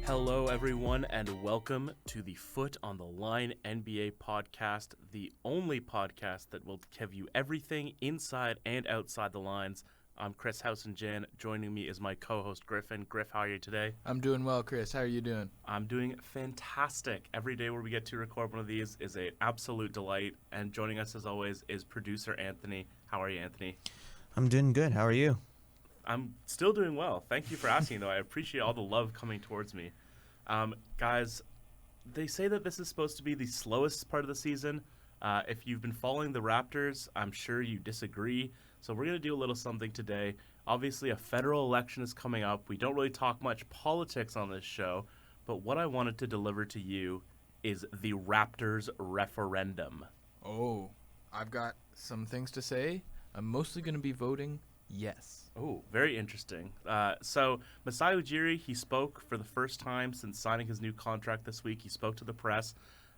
Hello, everyone, and welcome to the Foot on the Line NBA podcast, the only podcast that will give you everything inside and outside the lines. I'm Chris Howson-Jan. Joining me is my co-host, Griffin. Griff, how are you today? I'm doing well, Chris. How are you doing? I'm doing fantastic. Every day where we get to record one of these is an absolute delight. And joining us, as always, is producer Anthony. How are you, Anthony? I'm doing good. How are you? I'm still doing well. Thank you for asking, though. I appreciate all the love coming towards me. Guys, they say that this is supposed to be the slowest part of the season. If you've been following the Raptors, I'm sure you disagree. So we're going to do a little something today. Obviously, a federal election is coming up. We don't really talk much politics on this show, but what I wanted to deliver to you is the Raptors referendum. Oh, I've got some things to say. I'm mostly going to be voting yes. Oh, very interesting. So Masai Ujiri, he spoke for the first time since signing his new contract this week. He spoke to the press.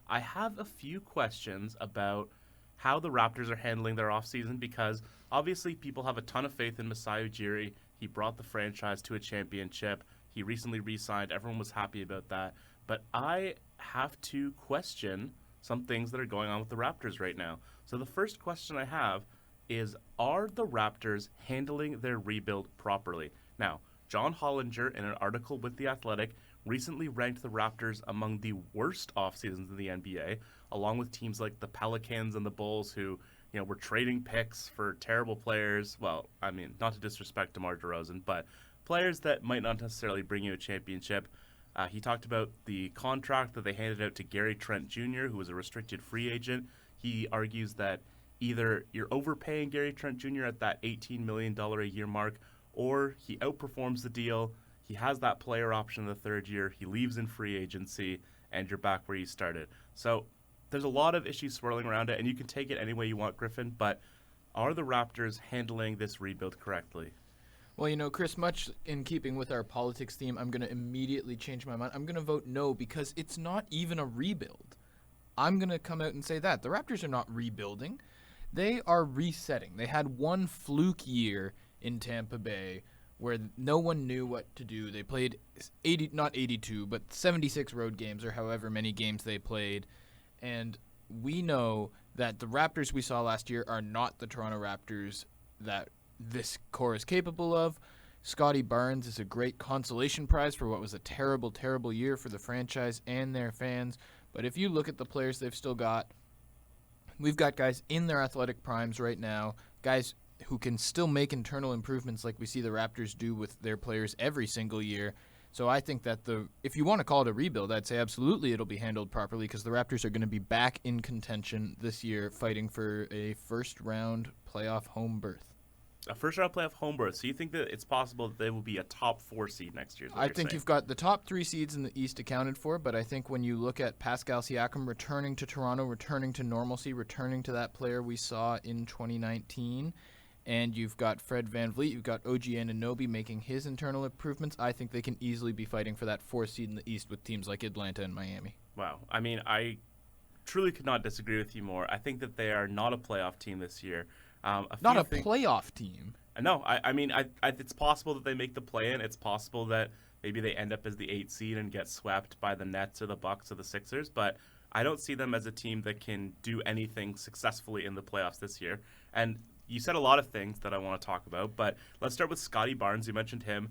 I have a few questions about how the Raptors are handling their offseason because obviously people have a ton of faith in Masai Ujiri. He brought the franchise to a championship. He recently re-signed. Everyone was happy about that. But I have to question some things that are going on with the Raptors right now. So the first question I have is, are the Raptors handling their rebuild properly? Now, John Hollinger, in an article with The Athletic, recently ranked the Raptors among the worst offseasons in the NBA, along with teams like the Pelicans and the Bulls who, were trading picks for terrible players. Well, I mean, not to disrespect DeMar DeRozan, but players that might not necessarily bring you a championship. He talked about the contract that they handed out to Gary Trent Jr., who was a restricted free agent. He argues that either you're overpaying Gary Trent Jr. at that $18 million a year mark, or he outperforms the deal, he has that player option in the third year, he leaves in free agency, and you're back where you started. So there's a lot of issues swirling around it, and you can take it any way you want, Griffin, but are the Raptors handling this rebuild correctly? Well, Chris, much in keeping with our politics theme, I'm going to immediately change my mind. I'm going to vote no because it's not even a rebuild. I'm going to come out and say that. The Raptors are not rebuilding. They are resetting. They had one fluke year in Tampa Bay where no one knew what to do. They played 76 road games or however many games they played. And we know that the Raptors we saw last year are not the Toronto Raptors that this core is capable of. Scotty Barnes is a great consolation prize for what was a terrible, terrible year for the franchise and their fans. But if you look at the players they've still got, we've got guys in their athletic primes right now, guys who can still make internal improvements like we see the Raptors do with their players every single year. So I think that if you want to call it a rebuild, I'd say absolutely it'll be handled properly because the Raptors are going to be back in contention this year fighting for a first-round playoff home berth. A first-round playoff home berth. So you think that it's possible that they will be a top 4 seed next year? I think you've got the top 3 seeds in the East accounted for, but I think when you look at Pascal Siakam returning to Toronto, returning to normalcy, returning to that player we saw in 2019, and you've got Fred VanVleet, you've got OG Anunoby making his internal improvements, I think they can easily be fighting for that 4th seed in the East with teams like Atlanta and Miami. Wow. I mean, I truly could not disagree with you more. I think that they are not a playoff team this year. Not a playoff team. No, I mean, it's possible that they make the play-in. It's possible that maybe they end up as the 8th seed and get swept by the Nets or the Bucks or the Sixers, but I don't see them as a team that can do anything successfully in the playoffs this year. And you said a lot of things that I want to talk about, but let's start with Scotty Barnes. You mentioned him.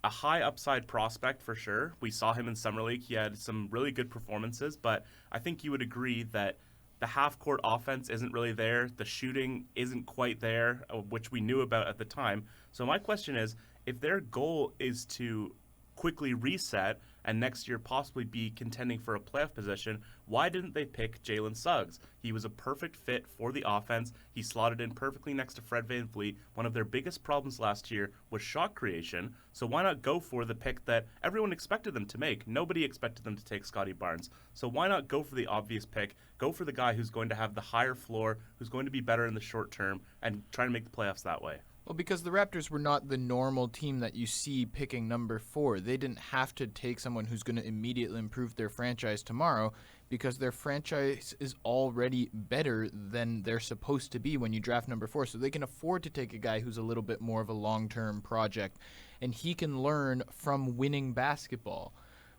A high upside prospect for sure. We saw him in Summer League. He had some really good performances, but I think you would agree that the half-court offense isn't really there. The shooting isn't quite there, which we knew about at the time. So my question is, if their goal is to quickly reset and next year possibly be contending for a playoff position, why didn't they pick Jalen Suggs? He was a perfect fit for the offense. He slotted in perfectly next to Fred VanVleet. One of their biggest problems last year was shot creation, so why not go for the pick that everyone expected them to make? Nobody expected them to take Scotty Barnes, so why not go for the obvious pick? Go for the guy who's going to have the higher floor, who's going to be better in the short term, and try to make the playoffs that way. Well, because the Raptors were not the normal team that you see picking number 4. They didn't have to take someone who's going to immediately improve their franchise tomorrow because their franchise is already better than they're supposed to be when you draft number 4. So they can afford to take a guy who's a little bit more of a long-term project, and he can learn from winning basketball.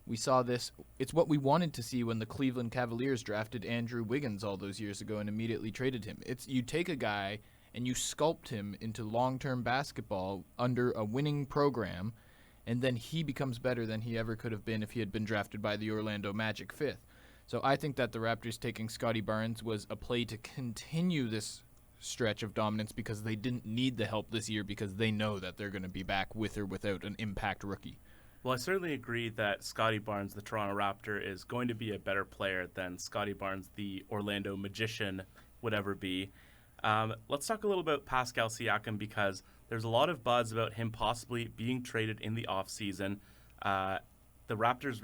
We saw this. It's what we wanted to see when the Cleveland Cavaliers drafted Andrew Wiggins all those years ago and immediately traded him. It's you take a guy and you sculpt him into long-term basketball under a winning program, and then he becomes better than he ever could have been if he had been drafted by the Orlando Magic 5th. So I think that the Raptors taking Scotty Barnes was a play to continue this stretch of dominance because they didn't need the help this year because they know that they're going to be back with or without an impact rookie. Well, I certainly agree that Scotty Barnes, the Toronto Raptor, is going to be a better player than Scotty Barnes, the Orlando Magician, would ever be. Let's talk a little about Pascal Siakam because there's a lot of buzz about him possibly being traded in the offseason. The Raptors'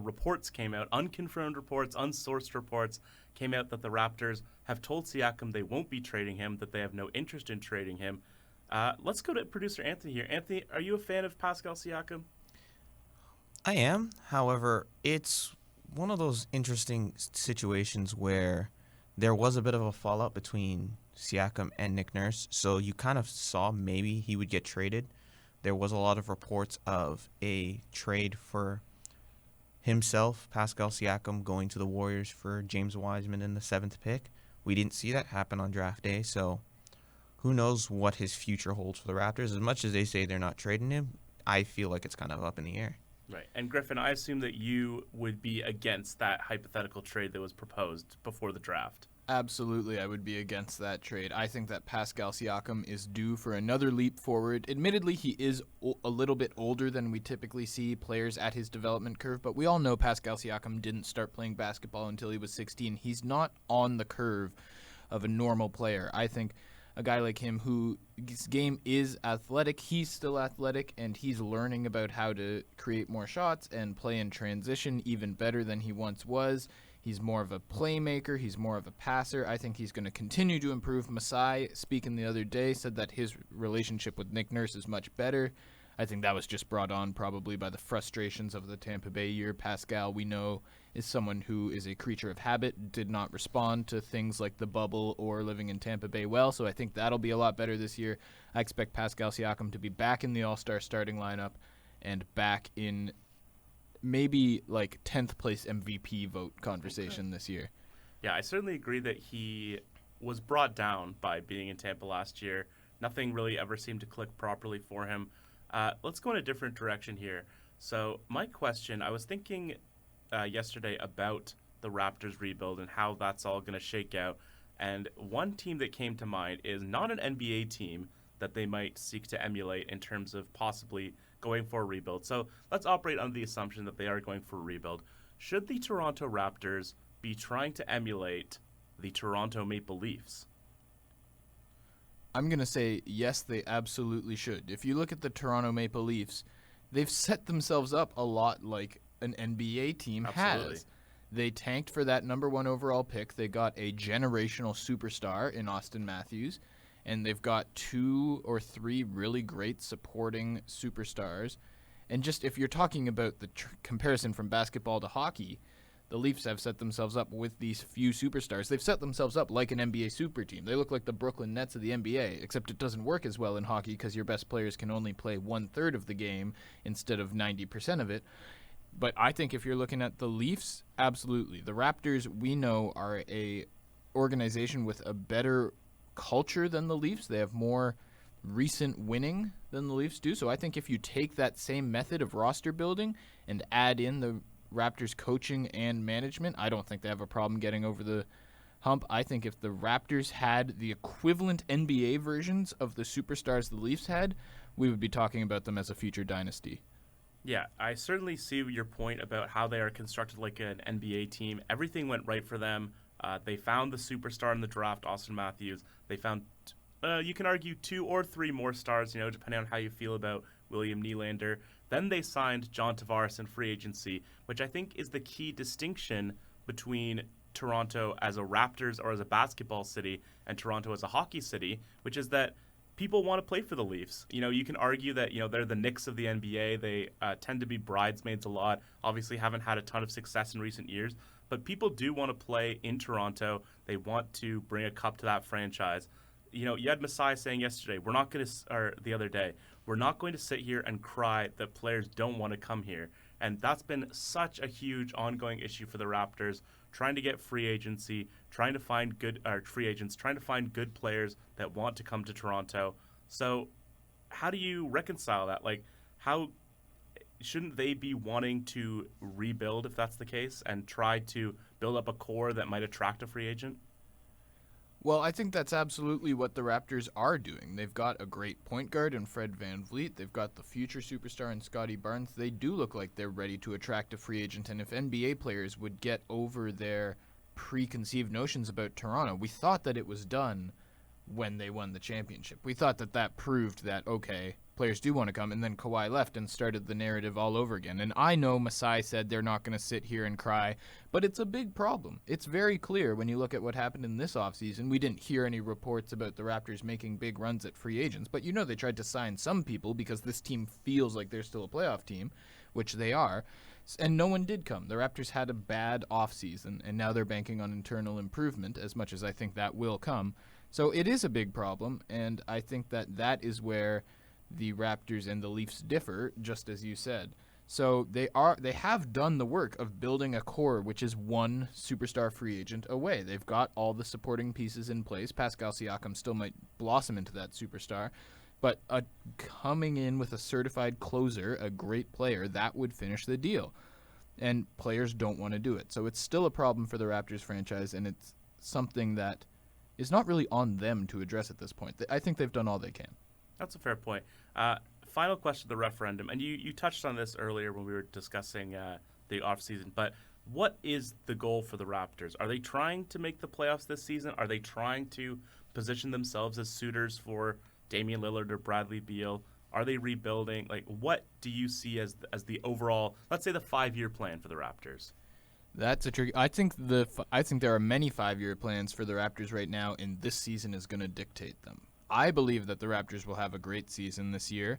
reports came out, unconfirmed reports, unsourced reports, came out that the Raptors have told Siakam they won't be trading him, that they have no interest in trading him. Let's go to producer Anthony here. Anthony, are you a fan of Pascal Siakam? I am. However, it's one of those interesting situations where there was a bit of a fallout between Siakam and Nick Nurse, so you kind of saw maybe he would get traded. There was a lot of reports of a trade for himself, Pascal Siakam, going to the Warriors for James Wiseman in the 7th pick. We didn't see that happen on draft day, so who knows what his future holds for the Raptors. As much as they say they're not trading him, I feel like it's kind of up in the air. Right. And Griffin, I assume that you would be against that hypothetical trade that was proposed before the draft. Absolutely, I would be against that trade. I think that Pascal Siakam is due for another leap forward. Admittedly, he is a little bit older than we typically see players at his development curve, but we all know Pascal Siakam didn't start playing basketball until he was 16. He's not on the curve of a normal player. I think a guy like him whose game is athletic, he's still athletic, and he's learning about how to create more shots and play in transition even better than he once was. He's more of a playmaker. He's more of a passer. I think he's going to continue to improve. Masai, speaking the other day, said that his relationship with Nick Nurse is much better. I think that was just brought on probably by the frustrations of the Tampa Bay year. Pascal, we know, is someone who is a creature of habit, did not respond to things like the bubble or living in Tampa Bay well, so I think that'll be a lot better this year. I expect Pascal Siakam to be back in the All-Star starting lineup and back in maybe like 10th place MVP vote conversation this year. Yeah, I certainly agree that he was brought down by being in Tampa last year. Nothing really ever seemed to click properly for him. Let's go in a different direction here. So my question, I was thinking yesterday about the Raptors rebuild and how that's all going to shake out. And one team that came to mind is not an NBA team that they might seek to emulate in terms of possibly going for a rebuild. So let's operate under the assumption that they are going for a rebuild. Should the Toronto Raptors be trying to emulate the Toronto Maple Leafs? I'm going to say yes, they absolutely should. If you look at the Toronto Maple Leafs, they've set themselves up a lot like an NBA team has. They tanked for that number 1 overall pick. They got a generational superstar in Austin Matthews, and they've got 2 or 3 really great supporting superstars. And just if you're talking about the comparison from basketball to hockey, the Leafs have set themselves up with these few superstars. They've set themselves up like an NBA super team. They look like the Brooklyn Nets of the NBA, except it doesn't work as well in hockey because your best players can only play 1/3 of the game instead of 90% of it. But I think if you're looking at the Leafs, absolutely. The Raptors, we know, are a organization with a better culture than the Leafs. They have more recent winning than the Leafs do. So I think if you take that same method of roster building and add in the Raptors coaching and management, I don't think they have a problem getting over the hump. I think if the Raptors had the equivalent NBA versions of the superstars the Leafs had, we would be talking about them as a future dynasty. Yeah, I certainly see your point about how they are constructed like an NBA team. Everything went right for them. They found the superstar in the draft, Austin Matthews. They found, you can argue, 2 or 3 more stars, depending on how you feel about William Nylander. Then they signed John Tavares in free agency, which I think is the key distinction between Toronto as a Raptors or as a basketball city and Toronto as a hockey city, which is that people want to play for the Leafs. You can argue that, they're the Knicks of the NBA. They tend to be bridesmaids a lot. Obviously haven't had a ton of success in recent years, but people do want to play in Toronto. They want to bring a cup to that franchise. You had Masai saying yesterday, the other day, we're not going to sit here and cry that players don't want to come here. And that's been such a huge ongoing issue for the Raptors, trying to get free agency, trying to find good free agents, trying to find good players that want to come to Toronto. So how do you reconcile that? Like, how shouldn't they be wanting to rebuild if that's the case and try to build up a core that might attract a free agent? Well, I think that's absolutely what the Raptors are doing. They've got a great point guard in Fred VanVleet. They've got the future superstar in Scotty Barnes. They do look like they're ready to attract a free agent. And if NBA players would get over their preconceived notions about Toronto, we thought that it was done when they won the championship. We thought that that proved that, okay, players do want to come, and then Kawhi left and started the narrative all over again. And I know Masai said they're not going to sit here and cry, but it's a big problem. It's very clear when you look at what happened in this offseason. We didn't hear any reports about the Raptors making big runs at free agents, but you know they tried to sign some people because this team feels like they're still a playoff team, which they are, and no one did come. The Raptors had a bad offseason, and now they're banking on internal improvement, as much as I think that will come. So it is a big problem, and I think that that is where the Raptors and the Leafs differ, just as you said. So they have done the work of building a core which is one superstar free agent away. They've got all the supporting pieces in place. Pascal Siakam still might blossom into that superstar, but coming in with a certified closer, a great player, that would finish the deal. And players don't want to do it. So it's still a problem for the Raptors franchise, and it's something that is not really on them to address at this point. I think they've done all they can. That's a fair point. Final question, the referendum, and you touched on this earlier when we were discussing the offseason, but what is the goal for the Raptors? Are they trying to make the playoffs this season? Are they trying to position themselves as suitors for Damian Lillard or Bradley Beal? Are they rebuilding? Like, what do you see as the overall, let's say, the 5-year plan for the Raptors? That's a tricky. I think there are many 5-year plans for the Raptors right now, and this season is going to dictate them. I believe that the Raptors will have a great season this year.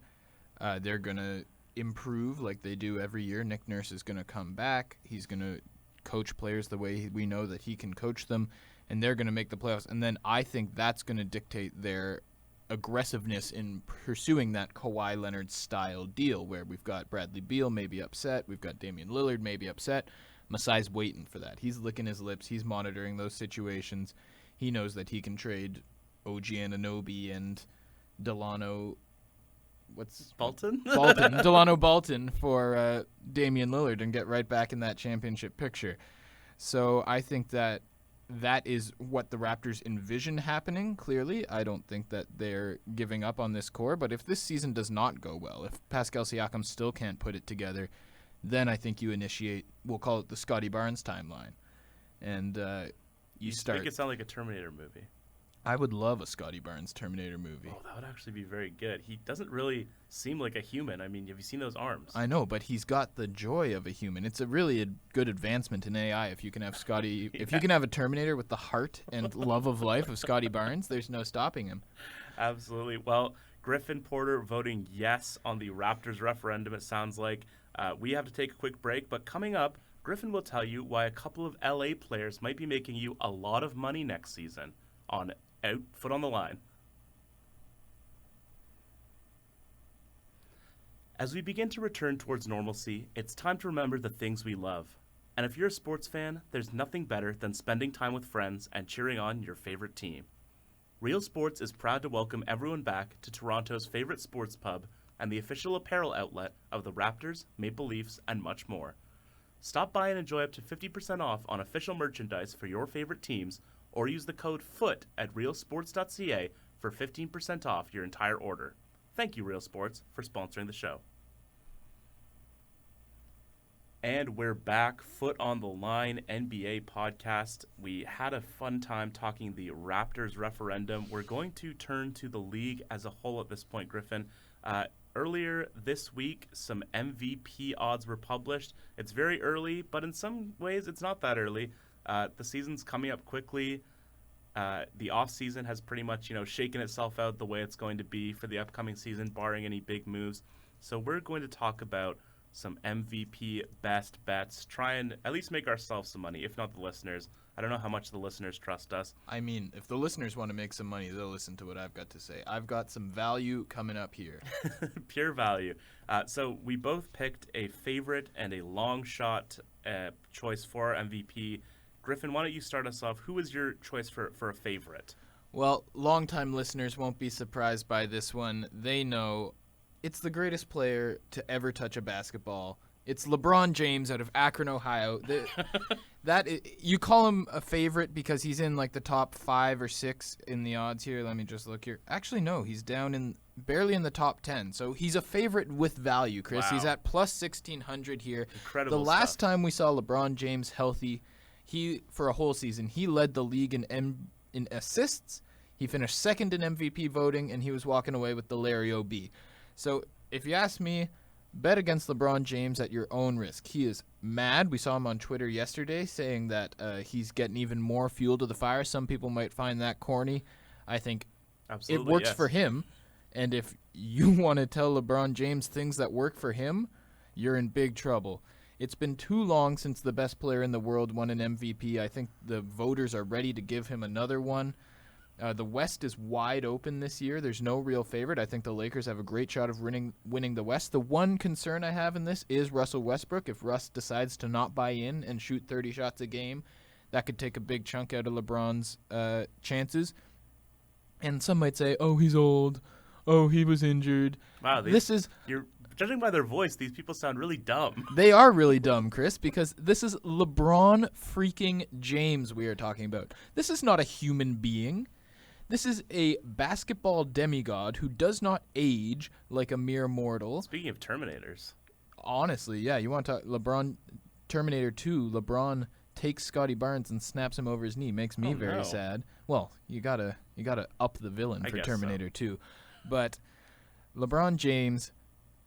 They're going to improve like they do every year. Nick Nurse is going to come back. He's going to coach players the way we know that he can coach them, and they're going to make the playoffs. And then I think that's going to dictate their aggressiveness in pursuing that Kawhi Leonard style deal where we've got Bradley Beal maybe upset, we've got Damian Lillard maybe upset. Masai's waiting for that. He's licking his lips. He's monitoring those situations. He knows that he can trade OG Anunoby and Delano Bolton? Delano Bolton for Damian Lillard and get right back in that championship picture. So I think that is what the Raptors envision happening, clearly. I don't think that they're giving up on this core, but if this season does not go well, if Pascal Siakam still can't put it together, then I think you initiate, we'll call it the Scotty Barnes timeline. And you start. Make it sound like a Terminator movie. I would love a Scotty Barnes Terminator movie. Oh, that would actually be very good. He doesn't really seem like a human. I mean, have you seen those arms? I know, but he's got the joy of a human. It's a really good advancement in AI if you can have Scotty. If you can have a Terminator with the heart and love of life of Scotty Barnes, there's no stopping him. Absolutely. Well, Griffin Porter voting yes on the Raptors referendum, it sounds like. We have to take a quick break, but coming up, Griffin will tell you why a couple of LA players might be making you a lot of money next season on Foot on the Line. As we begin to return towards normalcy, it's time to remember the things we love. And if you're a sports fan, there's nothing better than spending time with friends and cheering on your favorite team. Real Sports is proud to welcome everyone back to Toronto's favorite sports pub and the official apparel outlet of the Raptors, Maple Leafs, and much more. Stop by and enjoy up to 50% off on official merchandise for your favorite teams, or use the code FOOT at realsports.ca for 15% off your entire order. Thank you, Real Sports, for sponsoring the show. And we're back, Foot on the Line NBA podcast. We had a fun time talking the Raptors referendum. We're going to turn to the league as a whole at this point, Griffin. Earlier this week, some MVP odds were published. It's very early, but in some ways it's not that early. The season's coming up quickly. The offseason has pretty much, shaken itself out the way it's going to be for the upcoming season, barring any big moves. So we're going to talk about some MVP best bets, try and at least make ourselves some money, if not the listeners, I don't know how much the listeners trust us. I mean, if the listeners want to make some money, they'll listen to what I've got to say. I've got some value coming up here. Pure value. So we both picked a favorite and a long shot choice for our MVP. Griffin, why don't you start us off? Who is your choice for a favorite? Well, longtime listeners won't be surprised by this one. They know it's the greatest player to ever touch a basketball. It's LeBron James out of Akron, Ohio. You call him a favorite because he's in like the top 5 or 6 in the odds here. Let me just look here. Actually, no, he's down barely in the top 10. So he's a favorite with value, Chris. Wow. He's at plus 1,600 here. Incredible The last time we saw LeBron James healthy, for a whole season, he led the league in assists. He finished second in MVP voting, and he was walking away with the Larry O.B. So if you ask me, bet against LeBron James at your own risk. He is mad. We saw him on Twitter yesterday saying that he's getting even more fuel to the fire. Some people might find that corny. I think Absolutely, it works yes. for him. And if you want to tell LeBron James things that work for him, you're in big trouble. It's been too long since the best player in the world won an MVP. I think the voters are ready to give him another one. The West is wide open this year. There's no real favorite. I think the Lakers have a great shot of winning the West. The one concern I have in this is Russell Westbrook. If Russ decides to not buy in and shoot 30 shots a game, that could take a big chunk out of LeBron's chances. And some might say, oh, he's old. Oh, he was injured. Wow, you're judging by their voice, these people sound really dumb. They are really dumb, Chris, because this is LeBron freaking James we are talking about. This is not a human being. This is a basketball demigod who does not age like a mere mortal. Speaking of Terminators. Honestly, yeah, you want to talk LeBron Terminator 2, LeBron takes Scotty Barnes and snaps him over his knee. Makes me very sad. Well, you gotta up the villain for Terminator 2. But LeBron James,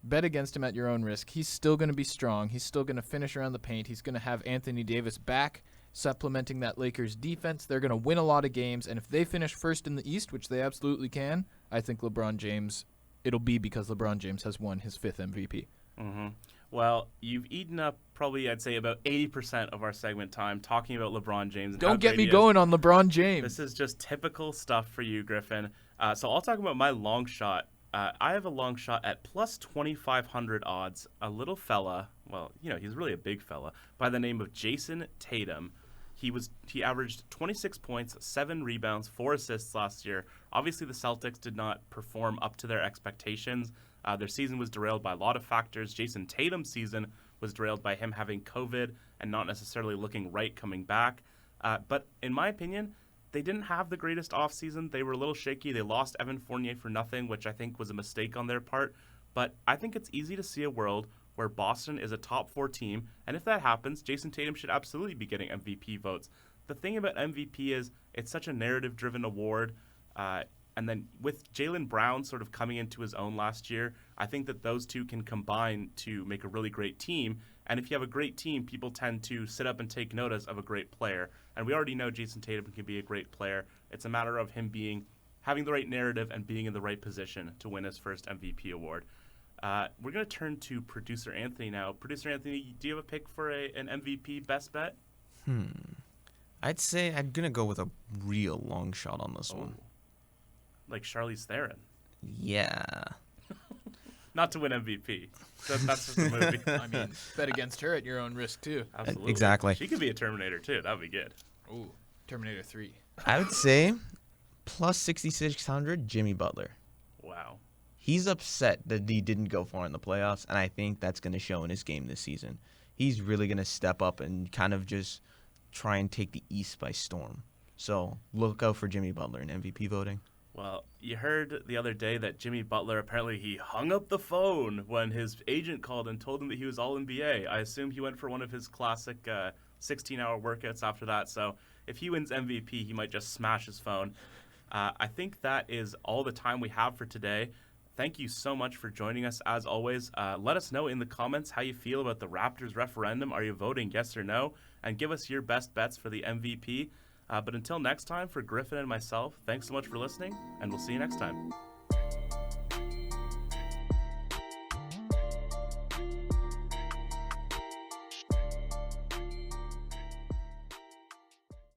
bet against him at your own risk. He's still going to be strong. He's still going to finish around the paint. He's going to have Anthony Davis back, supplementing that Lakers defense. They're going to win a lot of games, and if they finish first in the East, which they absolutely can, I think LeBron James, it'll be because LeBron James has won his 5th MVP. Mm-hmm. Well, you've eaten up probably, I'd say, about 80% of our segment time talking about LeBron James. And Don't get me going on LeBron James. This is just typical stuff for you, Griffin. So I'll talk about my long shot. I have a long shot at plus 2,500 odds. A little fella, well, he's really a big fella, by the name of Jason Tatum. He averaged 26 points, 7 rebounds, 4 assists last year. Obviously, the Celtics did not perform up to their expectations. Their season was derailed by a lot of factors. Jason Tatum's season was derailed by him having COVID and not necessarily looking right coming back. But in my opinion, they didn't have the greatest offseason. They were a little shaky. They lost Evan Fournier for nothing, which I think was a mistake on their part. But I think it's easy to see a world where Boston is a top 4 team, and if that happens, Jason Tatum should absolutely be getting MVP votes. The thing about MVP is it's such a narrative-driven award, and then with Jaylen Brown sort of coming into his own last year, I think that those two can combine to make a really great team, and if you have a great team, people tend to sit up and take notice of a great player, and we already know Jason Tatum can be a great player. It's a matter of him having the right narrative and being in the right position to win his first MVP award. We're going to turn to Producer Anthony now. Producer Anthony, do you have a pick for an MVP best bet? I'd say I'm going to go with a real long shot on this one. Like Charlize Theron. Yeah. Not to win MVP. That's just a movie. I mean, bet against her at your own risk, too. Absolutely. Exactly. She could be a Terminator, too. That would be good. Ooh, Terminator 3. I would say plus 6,600, Jimmy Butler. Wow. He's upset that he didn't go far in the playoffs, and I think that's going to show in his game this season. He's really going to step up and kind of just try and take the East by storm. So look out for Jimmy Butler in MVP voting. Well, you heard the other day that Jimmy Butler, apparently he hung up the phone when his agent called and told him that he was All-NBA. I assume he went for one of his classic 16-hour workouts after that. So if he wins MVP, he might just smash his phone. I think that is all the time we have for today. Thank you so much for joining us, as always. Let us know in the comments how you feel about the Raptors referendum. Are you voting yes or no? And give us your best bets for the MVP. But until next time, for Griffin and myself, thanks so much for listening, and we'll see you next time.